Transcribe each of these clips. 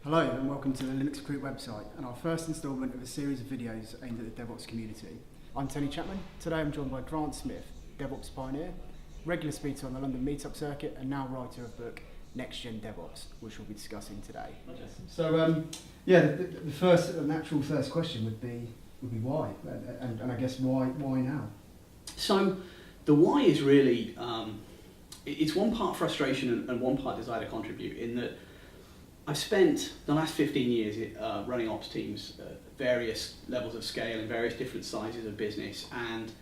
Hello and welcome to the LinuxRecruit website and our first instalment of a series of videos aimed at the DevOps community. I'm Tony Chapman. Today I'm joined by Grant Smith, DevOps pioneer, regular speaker on the London Meetup circuit and now writer of the book Next Gen DevOps, which we'll be discussing today. So the first natural first question would be why, and I guess why now? So the why is really, it's one part frustration and one part desire to contribute, in that I've spent the last 15 years running ops teams at various levels of scale and various different sizes of business, and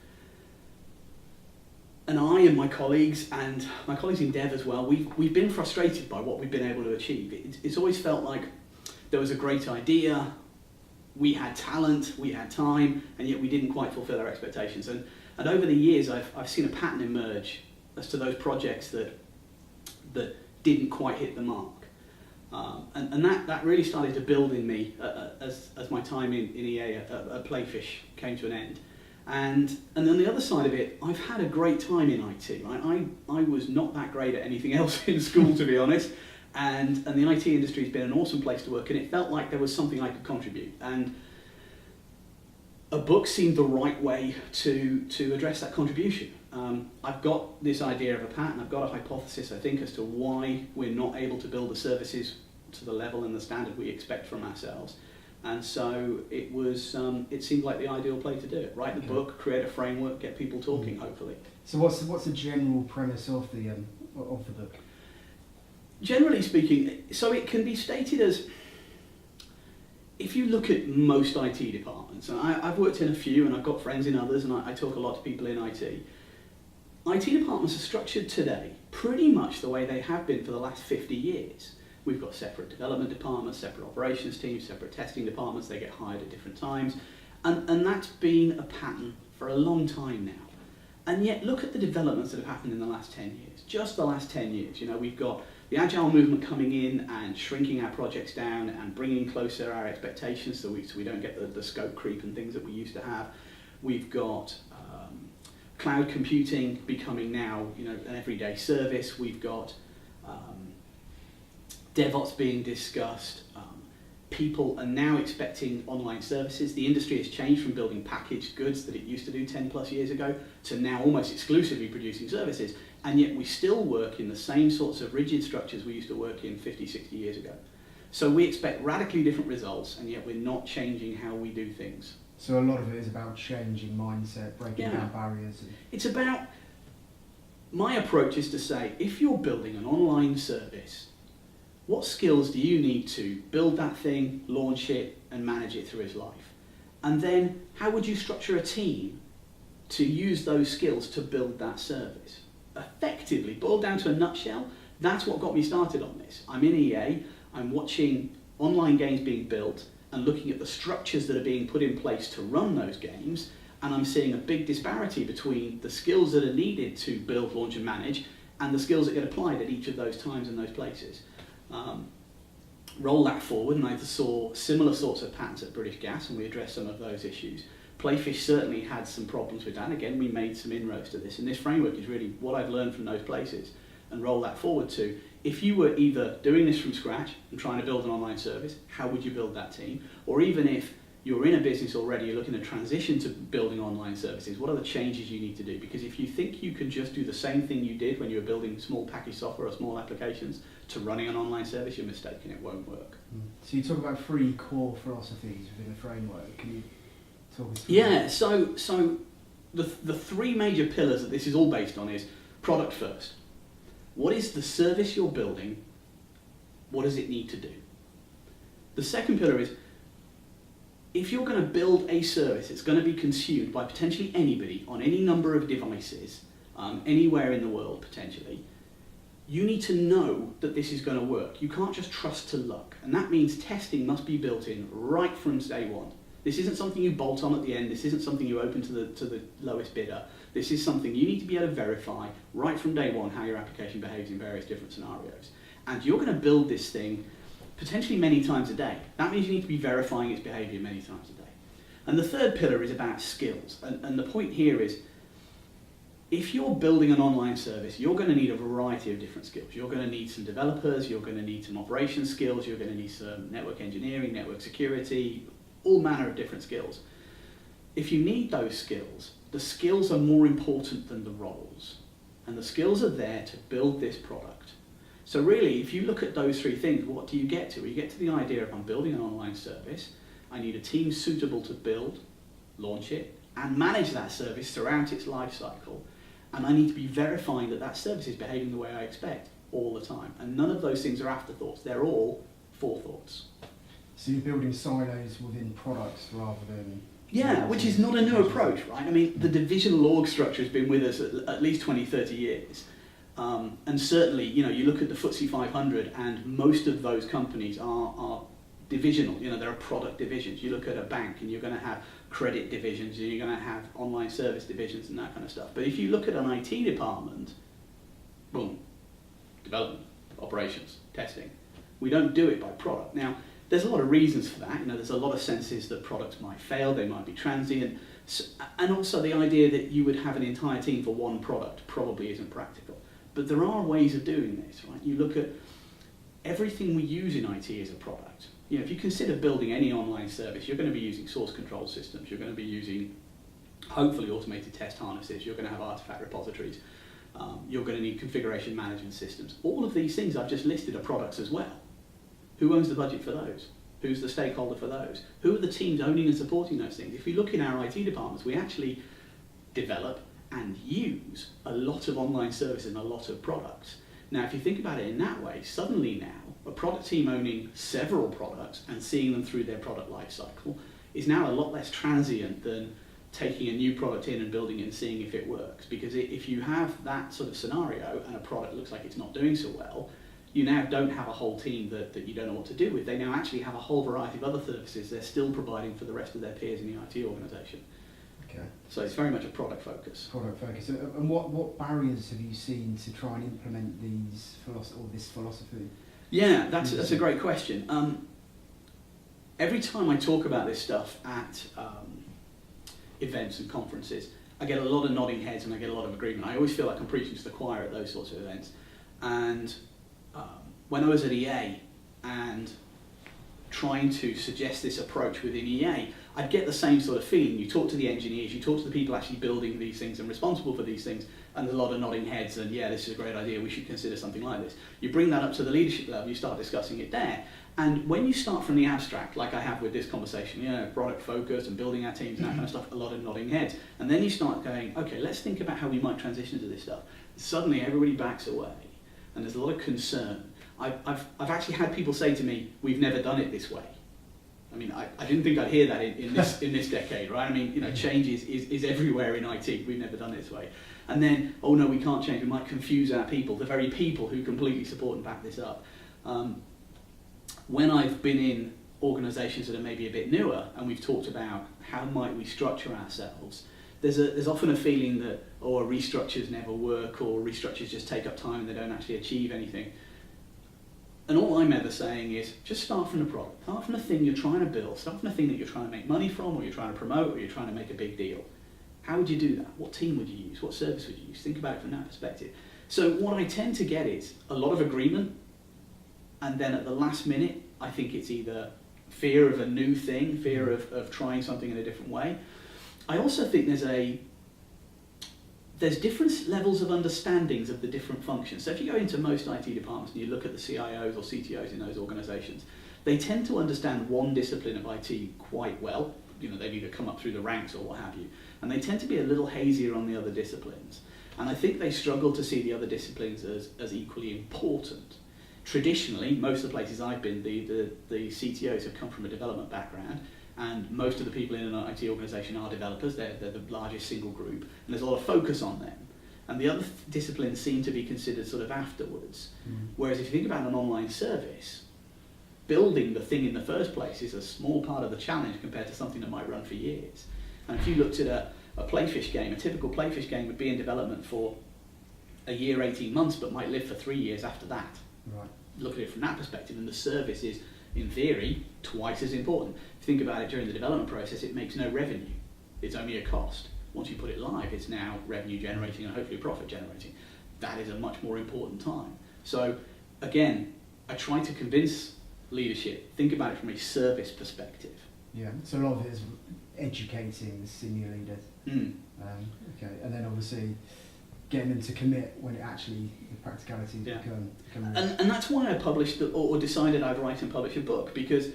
I and my colleagues in dev as well, we've been frustrated by what we've been able to achieve. It's always felt like there was a great idea, we had talent, we had time, and yet we didn't quite fulfill our expectations. And over the years, I've seen a pattern emerge as to those projects that didn't quite hit the mark. And that really started to build in me as my time in EA at Playfish came to an end. And on the other side of it, I've had a great time in IT. Right? I was not that great at anything else in school, to be honest. And the IT industry has been an awesome place to work, and it felt like there was something I could contribute. And a book seemed the right way to address that contribution. I've got this idea of a pattern, I've got a hypothesis, I think, as to why we're not able to build the services to the level and the standard we expect from ourselves. And so it seemed like the ideal play to do it. Write the book, create a framework, get people talking, hopefully. So what's the general premise of the book? Generally speaking, so it can be stated as, if you look at most IT departments, and I've worked in a few and I've got friends in others, and I talk a lot to people in IT departments are structured today pretty much the way they have been for the last 50 years. We've got separate development departments, separate operations teams, separate testing departments, they get hired at different times, and that's been a pattern for a long time now. And yet look at the developments that have happened in the last 10 years, just the last 10 years. You know, we've got the agile movement coming in and shrinking our projects down and bringing closer our expectations so we don't get the scope creep and things that we used to have. We've got cloud computing becoming now, an everyday service. We've got DevOps being discussed. People are now expecting online services. The industry has changed from building packaged goods that it used to do 10 plus years ago to now almost exclusively producing services. And yet we still work in the same sorts of rigid structures we used to work in 50, 60 years ago. So we expect radically different results, and yet we're not changing how we do things. So a lot of it is about changing mindset, breaking down barriers. It's about, my approach is to say, if you're building an online service, what skills do you need to build that thing, launch it, and manage it through its life? And then how would you structure a team to use those skills to build that service? Effectively, boiled down to a nutshell, that's what got me started on this. I'm in EA, I'm watching online games being built and looking at the structures that are being put in place to run those games, and I'm seeing a big disparity between the skills that are needed to build, launch and manage and the skills that get applied at each of those times and those places. Roll that forward, and I saw similar sorts of patterns at British Gas, and we addressed some of those issues. Playfish certainly had some problems with that. Again, we made some inroads to this, and this framework is really what I've learned from those places, and roll that forward to, if you were either doing this from scratch and trying to build an online service, how would you build that team? Or even if you're in a business already, you're looking to transition to building online services, what are the changes you need to do? Because if you think you can just do the same thing you did when you were building small package software or small applications to running an online service, you're mistaken, it won't work. So you talk about 3 core philosophies within the framework. Can you talk us through that? So the 3 major pillars that this is all based on is product first. What is the service you're building? What does it need to do? The second pillar is, if you're going to build a service, it's going to be consumed by potentially anybody on any number of devices, anywhere in the world potentially, you need to know that this is going to work. You can't just trust to luck. And that means testing must be built in right from day one. This isn't something you bolt on at the end. This isn't something you open to the lowest bidder. This is something you need to be able to verify right from day one how your application behaves in various different scenarios. And you're going to build this thing potentially many times a day. That means you need to be verifying its behavior many times a day. And the third pillar is about skills. And the point here is, if you're building an online service, you're going to need a variety of different skills. You're going to need some developers, you're going to need some operations skills, you're going to need some network engineering, network security, all manner of different skills. If you need those skills, the skills are more important than the roles. And the skills are there to build this product. So really, if you look at those three things, what do you get to? Well, you get to the idea of I'm building an online service, I need a team suitable to build, launch it, and manage that service throughout its life cycle. And I need to be verifying that that service is behaving the way I expect all the time. And none of those things are afterthoughts, they're all forethoughts. So you're building silos within products rather than... Yeah, which is not a new approach, right? I mean, the divisional org structure has been with us at least 20, 30 years. And certainly, you know, you look at the FTSE 500 and most of those companies are divisional. You know, there are product divisions. You look at a bank and you're going to have credit divisions and you're going to have online service divisions and that kind of stuff. But if you look at an IT department, boom, development, operations, testing. We don't do it by product. Now, there's a lot of reasons for that. You know, there's a lot of senses that products might fail, they might be transient, and also the idea that you would have an entire team for one product probably isn't practical. But there are ways of doing this, right? You look at everything we use in IT as a product. You know, if you consider building any online service, you're going to be using source control systems, you're going to be using hopefully automated test harnesses, you're going to have artifact repositories, you're going to need configuration management systems. All of these things I've just listed are products as well. Who owns the budget for those? Who's the stakeholder for those? Who are the teams owning and supporting those things? If we look in our IT departments, we actually develop and use a lot of online services and a lot of products. Now, if you think about it in that way, suddenly now, a product team owning several products and seeing them through their product life cycle is now a lot less transient than taking a new product in and building it and seeing if it works. Because if you have that sort of scenario and a product looks like it's not doing so well, you now don't have a whole team that you don't know what to do with. They now actually have a whole variety of other services they're still providing for the rest of their peers in the IT organisation. Okay. So it's very much a product focus. Product focus. And what barriers have you seen to try and implement this philosophy? Yeah, that's a great question. Every time I talk about this stuff at events and conferences, I get a lot of nodding heads and I get a lot of agreement. I always feel like I'm preaching to the choir at those sorts of events. And when I was at EA and trying to suggest this approach within EA, I'd get the same sort of feeling. You talk to the engineers, you talk to the people actually building these things and responsible for these things, and there's a lot of nodding heads and yeah, this is a great idea, we should consider something like this. You bring that up to the leadership level, you start discussing it there, and when you start from the abstract, like I have with this conversation, you know, product focus and building our teams and that kind of stuff, a lot of nodding heads, and then you start going, okay, let's think about how we might transition to this stuff. Suddenly everybody backs away, and there's a lot of concern. I've actually had people say to me, we've never done it this way. I mean, I didn't think I'd hear that in this decade, right? I mean, you know, change is everywhere in IT. We've never done it this way. And then, oh no, we can't change. We might confuse our people, the very people who completely support and back this up. When I've been in organisations that are maybe a bit newer, and we've talked about how might we structure ourselves, there's often a feeling that, oh, restructures never work, or restructures just take up time and they don't actually achieve anything. And all I'm ever saying is, just start from the product, start from the thing you're trying to build, start from the thing that you're trying to make money from, or you're trying to promote, or you're trying to make a big deal. How would you do that? What team would you use? What service would you use? Think about it from that perspective. So what I tend to get is a lot of agreement, and then at the last minute, I think it's either fear of a new thing, fear of trying something in a different way. I also think there's different levels of understandings of the different functions. So if you go into most IT departments and you look at the CIOs or CTOs in those organisations, they tend to understand one discipline of IT quite well. You know, they've either come up through the ranks or what have you. And they tend to be a little hazier on the other disciplines. And I think they struggle to see the other disciplines as equally important. Traditionally, most of the places I've been, the CTOs have come from a development background, and most of the people in an IT organisation are developers. They're the largest single group, and there's a lot of focus on them. And the other disciplines seem to be considered sort of afterwards. Whereas if you think about an online service, building the thing in the first place is a small part of the challenge compared to something that might run for years. And if you looked at a playfish game, a typical playfish game would be in development for a year, 18 months, but might live for 3 years after that. Right. Look at it from that perspective, and the service is, in theory, twice as important. If you think about it during the development process, it makes no revenue. It's only a cost. Once you put it live, it's now revenue generating and hopefully profit generating. That is a much more important time. So again, I try to convince leadership, think about it from a service perspective. Yeah, so a lot of it is educating the senior leaders. Okay, and then obviously getting them to commit when it actually, the practicalities become and that's why I published or decided I'd write and publish a book, because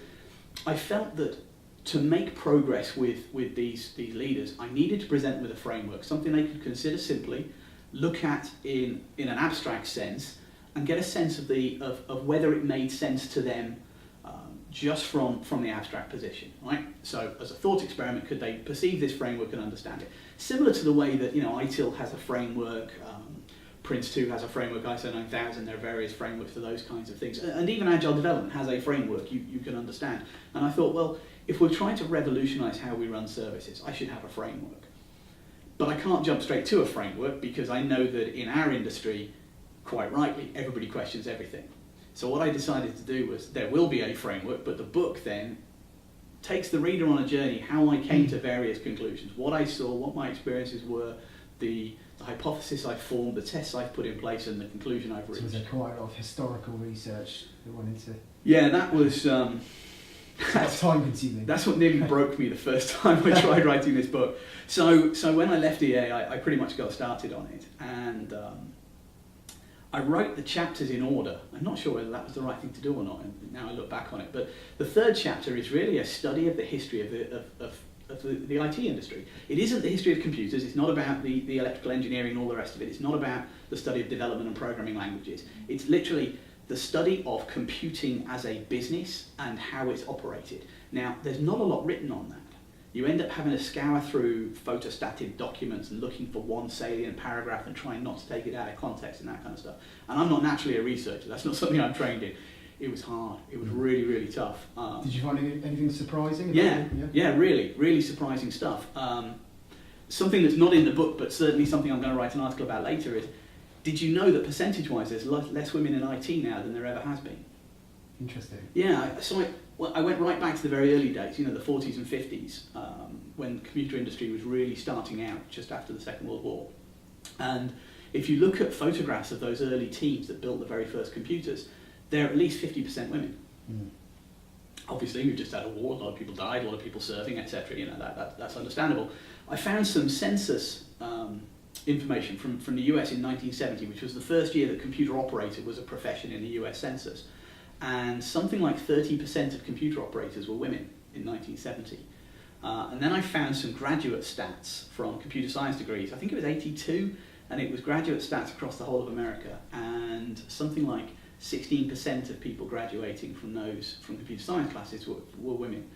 I felt that to make progress with these leaders, I needed to present them with a framework, something they could consider simply, look at in an abstract sense, and get a sense of whether it made sense to them just from the abstract position, right? So as a thought experiment, could they perceive this framework and understand it? Similar to the way that, ITIL has a framework, Prince2 has a framework, ISO 9000, there are various frameworks for those kinds of things. And even Agile Development has a framework you can understand. And I thought, well, if we're trying to revolutionize how we run services, I should have a framework. But I can't jump straight to a framework, because I know that in our industry, quite rightly, everybody questions everything. So what I decided to do was, there will be a framework, but the book then takes the reader on a journey, how I came to various conclusions, what I saw, what my experiences were, the hypothesis I formed, the tests I've put in place, and the conclusion I've reached. So was there quite a lot of historical research that went into... Yeah, that was... that's time consuming. That's what nearly broke me the first time I tried writing this book. So when I left EA, I pretty much got started on it, and I wrote the chapters in order. I'm not sure whether that was the right thing to do or not, and now I look back on it. But the third chapter is really a study of the history of the IT industry. It isn't the history of computers. It's not about the electrical engineering and all the rest of it. It's not about the study of development and programming languages. It's literally the study of computing as a business and how it's operated. Now, there's not a lot written on that. You end up having to scour through photostated documents and looking for one salient paragraph and trying not to take it out of context and that kind of stuff. And I'm not naturally a researcher. That's not something I'm trained in. It was hard. It was really, really tough. Did you find anything surprising? Yeah, really, really surprising stuff. Something that's not in the book, but certainly something I'm going to write an article about later is, did you know that percentage-wise there's less women in IT now than there ever has been? Interesting. Yeah, so I went right back to the very early days, the 40s and 50s, when the computer industry was really starting out just after the Second World War. And if you look at photographs of those early teams that built the very first computers, they're at least 50% women. Obviously, we've just had a war, a lot of people died, a lot of people serving, etc. That's understandable. I found some census information from the US in 1970, which was the first year that computer operator was a profession in the US Census. And something like 30% of computer operators were women in 1970. And then I found some graduate stats from computer science degrees. I think it was 82, and it was graduate stats across the whole of America. And something like 16% of people graduating from computer science classes were women.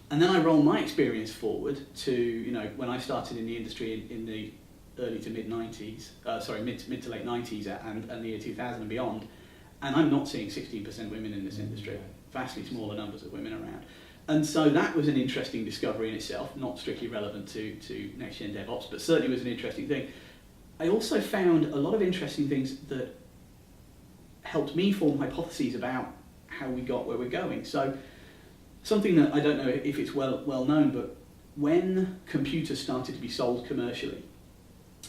And then I roll my experience forward to when I started in the industry in the early to mid 90s, mid to late 90s and the year 2000 and beyond. And I'm not seeing 16% women in this industry, vastly smaller numbers of women around. And so that was an interesting discovery in itself, not strictly relevant to next-gen DevOps, but certainly was an interesting thing. I also found a lot of interesting things that helped me form hypotheses about how we got where we're going. So something that I don't know if it's well known, but when computers started to be sold commercially,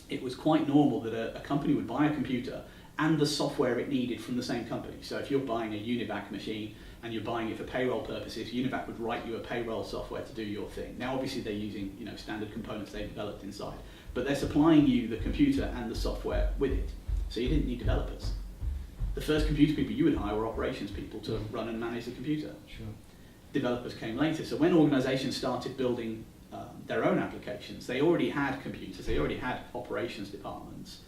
it was quite normal that a company would buy a computer and the software it needed from the same company. So if you're buying a Univac machine and you're buying it for payroll purposes, Univac would write you a payroll software to do your thing. Now obviously they're using standard components they've developed inside, but they're supplying you the computer and the software with it. So you didn't need developers. The first computer people you would hire were operations people to run and manage the computer. Sure. Developers came later. So when organizations started building their own applications, they already had computers, they already had operations departments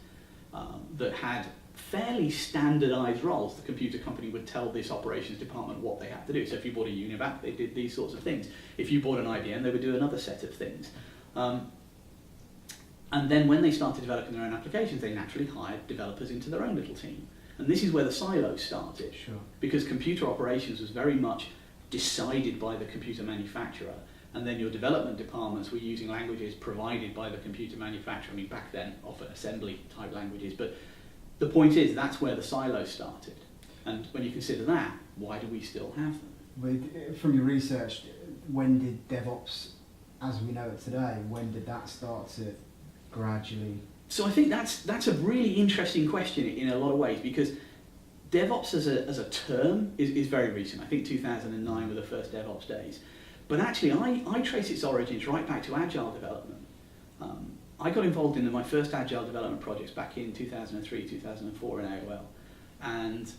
that had fairly standardized roles. The computer company would tell this operations department what they had to do. So if you bought a Univac, they did these sorts of things. If you bought an IBM, they would do another set of things. And then when they started developing their own applications, they naturally hired developers into their own little team. And this is where the silos started. Sure. Because computer operations was very much decided by the computer manufacturer, and then your development departments were using languages provided by the computer manufacturer. I mean, back then, often assembly type languages, but the point is that's where the silos started. And when you consider that, why do we still have them? From your research, when did DevOps as we know it today? When did that start to gradually... So I think that's a really interesting question in a lot of ways, because DevOps as a term is very recent. I think 2009 were the first DevOps days. But actually, I trace its origins right back to Agile development. I got involved in my first Agile development projects back in 2003, 2004 in AOL. And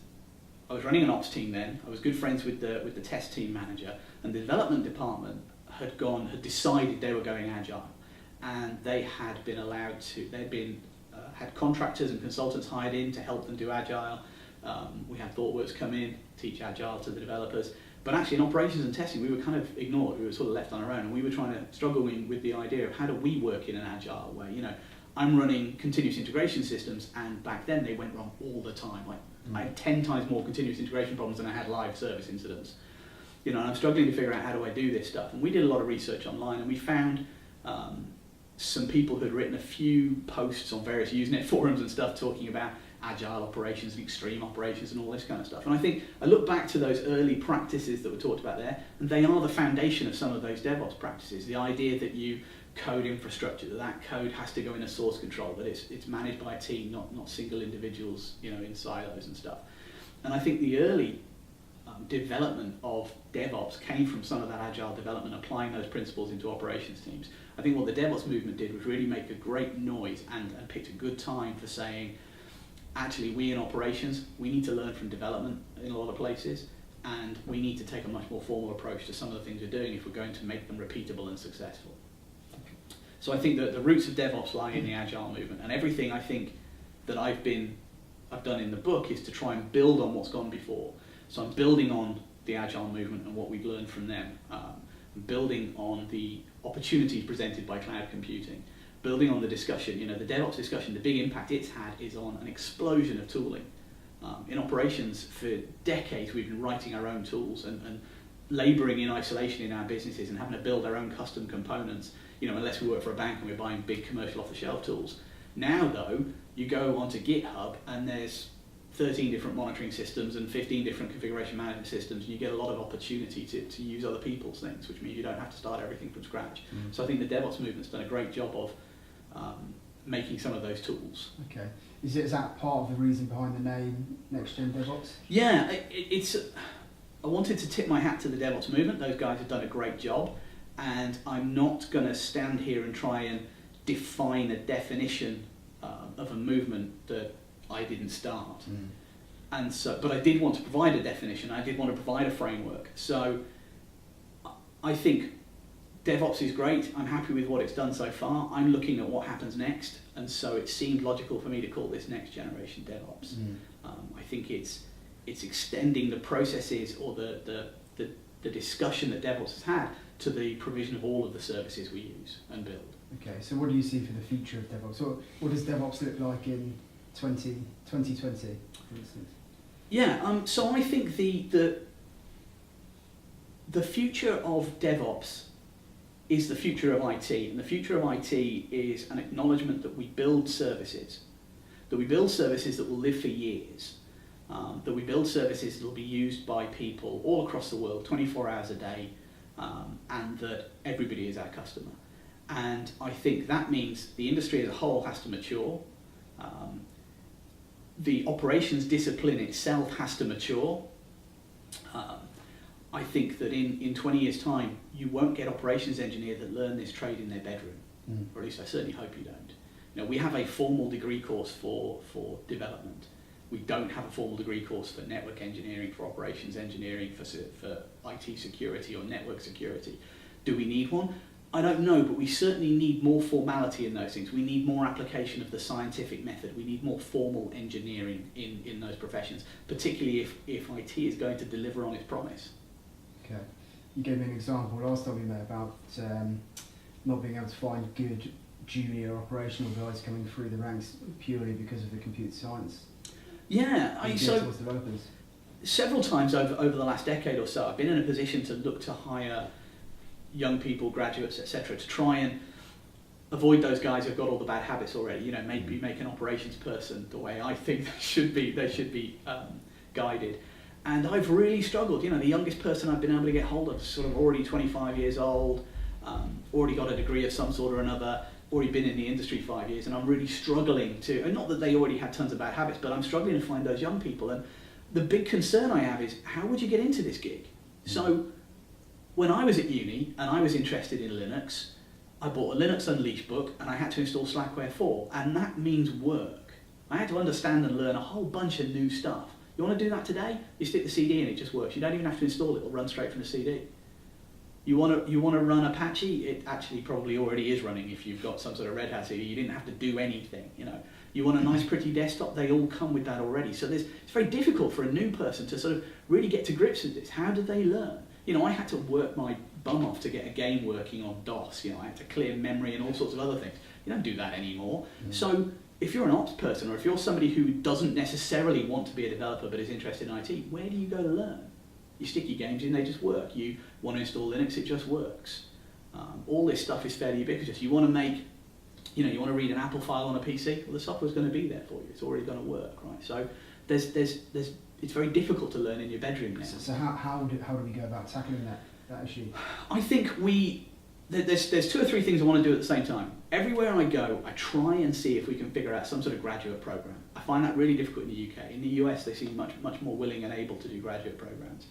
I was running an ops team then. I was good friends with the test team manager, and the development department had decided they were going Agile. And they had been allowed to, had contractors and consultants hired in to help them do Agile. We had ThoughtWorks come in, teach Agile to the developers. But actually in operations and testing, we were kind of ignored. We were sort of left on our own, and we were trying to struggle with the idea of how do we work in an Agile way. You know, I'm running continuous integration systems, and back then they went wrong all the time. I had 10 times more continuous integration problems than I had live service incidents. You know, and I'm struggling to figure out how do I do this stuff. And we did a lot of research online, and we found some people who had written a few posts on various Usenet forums and stuff talking about agile operations and extreme operations and all this kind of stuff. And I think I look back to those early practices that were talked about there, and they are the foundation of some of those DevOps practices. The idea that you code infrastructure, that code has to go in a source control, that it's managed by a team, not single individuals, you know, in silos and stuff. And I think the early development of DevOps came from some of that agile development, applying those principles into operations teams. I think what the DevOps movement did was really make a great noise and picked a good time for saying, actually, we in operations, we need to learn from development in a lot of places, and we need to take a much more formal approach to some of the things we're doing if we're going to make them repeatable and successful. So I think that the roots of DevOps lie in the agile movement, and everything I think that I've done in the book is to try and build on what's gone before. So I'm building on the agile movement and what we've learned from them, building on the opportunities presented by cloud computing, building on the discussion, you know, the DevOps discussion, the big impact it's had is on an explosion of tooling. In operations, for decades, we've been writing our own tools and labouring in isolation in our businesses and having to build our own custom components, you know, unless we work for a bank and we're buying big commercial off-the-shelf tools. Now, though, you go onto GitHub and there's 13 different monitoring systems and 15 different configuration management systems, and you get a lot of opportunity to use other people's things, which means you don't have to start everything from scratch. So I think the DevOps movement's done a great job of making some of those tools. Okay. Is that part of the reason behind the name Next Gen DevOps? Yeah, I wanted to tip my hat to the DevOps movement. Those guys have done a great job, and I'm not going to stand here and try and define a definition of a movement that I didn't start. And so, but I did want to provide a definition. I did want to provide a framework. So I think DevOps is great. I'm happy with what it's done so far. I'm looking at what happens next, and so it seemed logical for me to call this Next Generation DevOps. I think it's extending the processes or the discussion that DevOps has had to the provision of all of the services we use and build. Okay, so what do you see for the future of DevOps? So what does DevOps look like in 2020, for instance? Yeah, so I think the future of DevOps is the future of IT, and the future of IT is an acknowledgement that we build services, that will live for years, that we build services that will be used by people all across the world 24 hours a day, and that everybody is our customer. And I think that means the industry as a whole has to mature. The operations discipline itself has to mature. I think that in 20 years' time, you won't get operations engineers that learn this trade in their bedroom, or at least I certainly hope you don't. You know, we have a formal degree course for development. We don't have a formal degree course for network engineering, for operations engineering, for IT security or network security. Do we need one? I don't know, but we certainly need more formality in those things. We need more application of the scientific method. We need more formal engineering in those professions, particularly if IT is going to deliver on its promise. Okay. You gave me an example last time we met about not being able to find good junior operational guys coming through the ranks purely because of the computer science. Yeah, so developers. Several times over the last decade or so, I've been in a position to look to hire young people, graduates, etc., to try and avoid those guys who've got all the bad habits already. You know, maybe make an operations person the way I think they should be guided. And I've really struggled. You know, the youngest person I've been able to get hold of is sort of already 25 years old. already got a degree of some sort or another, already been in the industry 5 years, and I'm really struggling to, and not that they already had tons of bad habits, but I'm struggling to find those young people. And the big concern I have is, how would you get into this gig? So when I was at uni and I was interested in Linux, I bought a Linux Unleashed book and I had to install Slackware 4, and that means work. I had to understand and learn a whole bunch of new stuff. You want to do that today? You stick the CD in, it just works. You don't even have to install it, it'll run straight from the CD. You want to run Apache? It actually probably already is running if you've got some sort of Red Hat CD. You didn't have to do anything, you know. You want a nice pretty desktop? They all come with that already. So it's very difficult for a new person to sort of really get to grips with this. How do they learn? You know, I had to work my bum off to get a game working on DOS. You know, I had to clear memory and all sorts of other things. You don't do that anymore. So if you're an ops person, or if you're somebody who doesn't necessarily want to be a developer but is interested in IT, where do you go to learn? You stick your games in, they just work. You want to install Linux, it just works. All this stuff is fairly ubiquitous. You want to make, you want to read an Apple file on a PC, well, the software's going to be there for you. It's already going to work, right? So it's very difficult to learn in your bedroom now. So how do we go about tackling that issue? I think there's 2 or 3 things I want to do at the same time. Everywhere I go, I try and see if we can figure out some sort of graduate program. I find that really difficult in the UK. In the US, they seem much more willing and able to do graduate programs.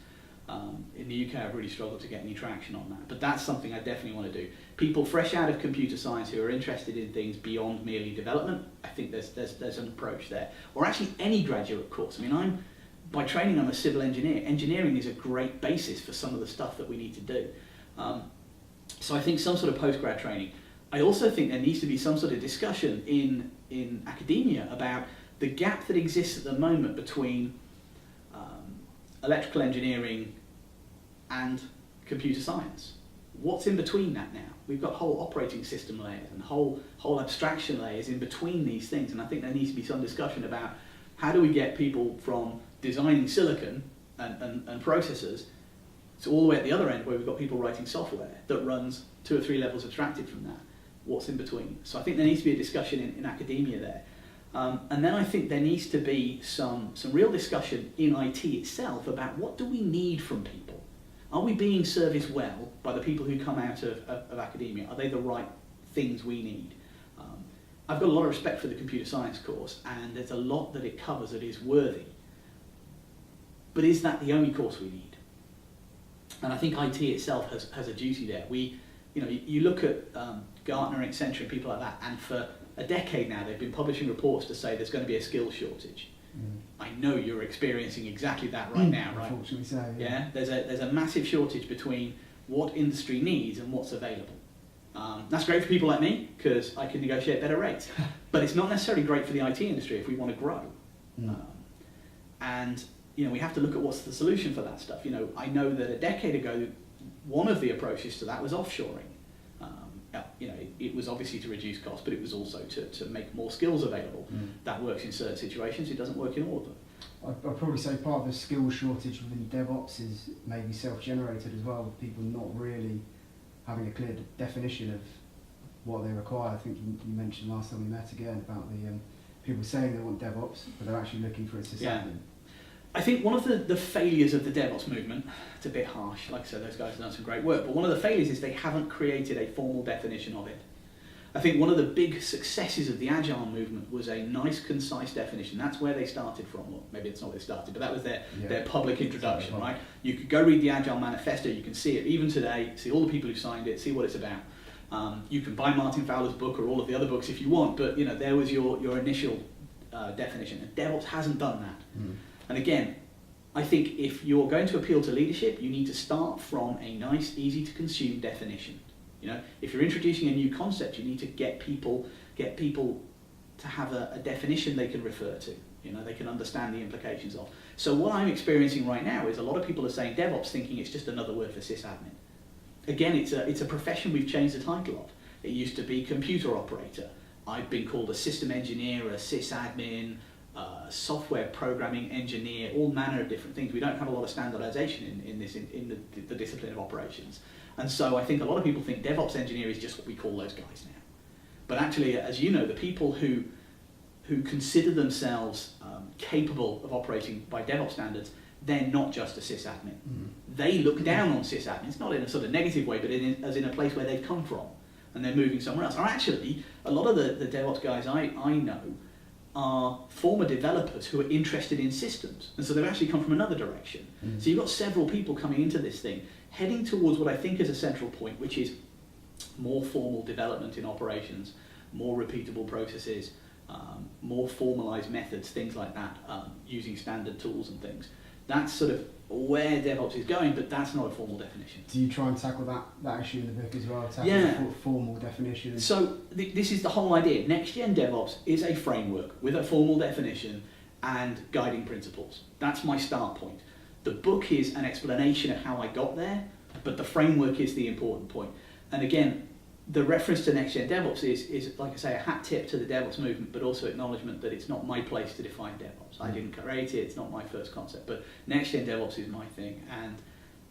In the UK, I've really struggled to get any traction on that, but that's something I definitely want to do. People fresh out of computer science who are interested in things beyond merely development, I think there's an approach there. Or actually any graduate course. I mean, by training, I'm a civil engineer. Engineering is a great basis for some of the stuff that we need to do. So I think some sort of postgrad training. I also think there needs to be some sort of discussion in academia about the gap that exists at the moment between electrical engineering and computer science. What's in between that now? We've got whole operating system layers and whole abstraction layers in between these things, and I think there needs to be some discussion about how do we get people from designing silicon and processors to all the way at the other end where we've got people writing software that runs 2 or 3 levels abstracted from that. What's in between? So I think there needs to be a discussion in academia there. And then I think there needs to be some real discussion in IT itself about what do we need from people? Are we being serviced well by the people who come out of academia? Are they the right things we need? I've got a lot of respect for the computer science course, and there's a lot that it covers that is worthy. But is that the only course we need? And I think IT itself has a duty there. You look at Gartner, Accenture, and people like that, and for a decade now they've been publishing reports to say there's going to be a skills shortage. I know you're experiencing exactly that right now, right? Unfortunately so, yeah. There's a massive shortage between what industry needs and what's available. That's great for people like me because I can negotiate better rates, but it's not necessarily great for the IT industry if we want to grow. And we have to look at what's the solution for that stuff. I know that a decade ago, one of the approaches to that was offshoring. It was obviously to reduce costs, but it was also to make more skills available. That works in certain situations, it doesn't work in all of them. I'd probably say part of the skills shortage within DevOps is maybe self-generated as well, with people not really having a clear definition of what they require. I think you mentioned last time we met again about the people saying they want DevOps, but they're actually looking for a sysadmin. I think one of the failures of the DevOps movement, it's a bit harsh, like I said, those guys have done some great work, but one of the failures is they haven't created a formal definition of it. I think one of the big successes of the Agile movement was a nice, concise definition. That's where they started from. Well, maybe it's not where they started, but that was their public introduction, right? You could go read the Agile Manifesto, you can see it even today, see all the people who signed it, see what it's about. You can buy Martin Fowler's book or all of the other books if you want, but there was your initial definition. And DevOps hasn't done that. And again, I think if you're going to appeal to leadership, you need to start from a nice, easy to consume definition. If you're introducing a new concept, you need to get people to have a definition they can refer to. They can understand the implications of. So what I'm experiencing right now is a lot of people are saying DevOps, thinking it's just another word for sysadmin. Again, it's a profession we've changed the title of. It used to be computer operator. I've been called a system engineer, a sysadmin, software programming engineer, all manner of different things. We don't have a lot of standardization in the discipline of operations. And so I think a lot of people think DevOps engineer is just what we call those guys now. But actually, as you know, the people who consider themselves capable of operating by DevOps standards, they're not just a sysadmin. They look down on sysadmins, not in a sort of negative way, but as in a place where they've come from, and they're moving somewhere else. Or actually, a lot of the DevOps guys I know are former developers who are interested in systems, and so they've actually come from another direction. So you've got several people coming into this thing, heading towards what I think is a central point, which is more formal development in operations, more repeatable processes, more formalized methods, things like that, using standard tools and things. That's sort of where DevOps is going, but that's not a formal definition. Do you try and tackle that issue in the book as well? Tackle formal definition? So this is the whole idea. Next-gen DevOps is a framework with a formal definition and guiding principles. That's my start point. The book is an explanation of how I got there, but the framework is the important point. And again, the reference to next-gen DevOps is, like I say, a hat tip to the DevOps movement, but also acknowledgement that it's not my place to define DevOps. I didn't create it, it's not my first concept, but next-gen DevOps is my thing, and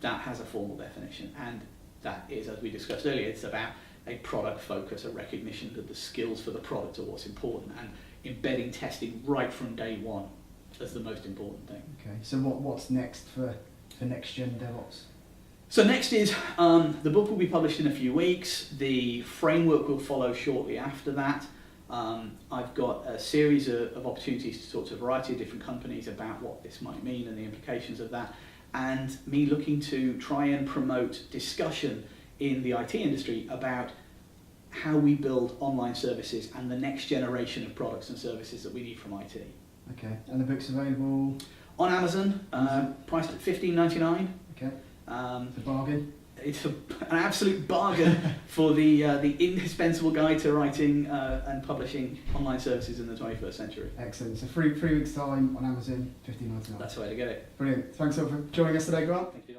that has a formal definition. And that is, as we discussed earlier, it's about a product focus, a recognition that the skills for the product are what's important, and embedding testing right from day one as the most important thing. Okay, so what's next for next-gen DevOps? So next is, the book will be published in a few weeks. The framework will follow shortly after that. I've got a series of opportunities to talk to a variety of different companies about what this might mean and the implications of that, and me looking to try and promote discussion in the IT industry about how we build online services and the next generation of products and services that we need from IT. Okay, and the book's available? On Amazon, priced at $15.99. Okay. It's a bargain. It's an absolute bargain for the indispensable guide to writing and publishing online services in the 21st century. Excellent. So 3 weeks time on Amazon, $15.99. That's the way to get it. Brilliant. Thanks a lot for joining us today, Grant. Thank you.